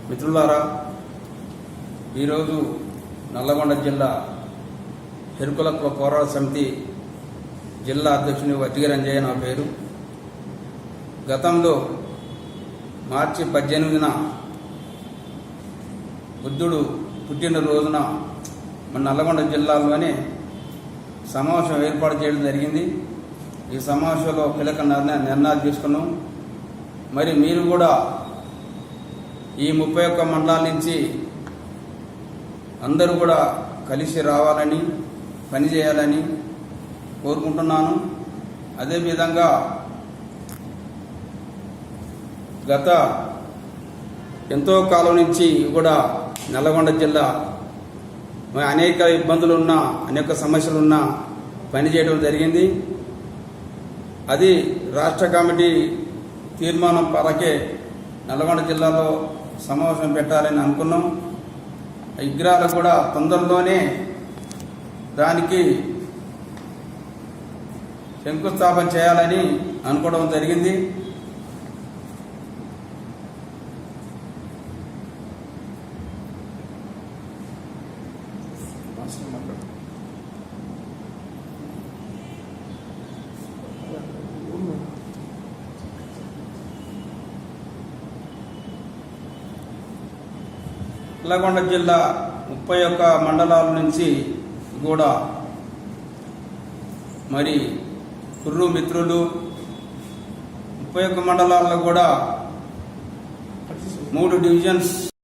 మిత్రులారా, ఈరోజు నల్లగొండ జిల్లా ఎరుకుల పోరాట సమితి జిల్లా అధ్యక్షుని వట్టిగి రంజయ్య నా పేరు. గతంలో మార్చి 18న బుద్ధుడు పుట్టినరోజున మన నల్లగొండ జిల్లాలోనే సమావేశం ఏర్పాటు చేయడం జరిగింది. ఈ సమావేశంలో కీలక నిర్ణయాలు తీసుకున్నాం. మరి మీరు కూడా ఈ 31 మండలాల నుంచి అందరూ కూడా కలిసి రావాలని, పనిచేయాలని కోరుకుంటున్నాను. అదేవిధంగా గత ఎంతో కాలం నుంచి కూడా నల్లగొండ జిల్లా అనేక ఇబ్బందులున్నా, అనేక సమస్యలున్నా పనిచేయడం జరిగింది. అది రాష్ట్ర కమిటీ తీర్మానం పరకే నల్లగొండ జిల్లాలో సమావేశం పెట్టాలని అనుకున్నాం. విగ్రహాలు కూడా తొందరలోనే దానికి శంకుస్థాపన చేయాలని అనుకోవడం జరిగింది. నల్లగొండ జిల్లా 31 మండలాల నుంచి కూడా మరి కుర్రు మిత్రులు 31 మండలాల్లో కూడా 3 డివిజన్స్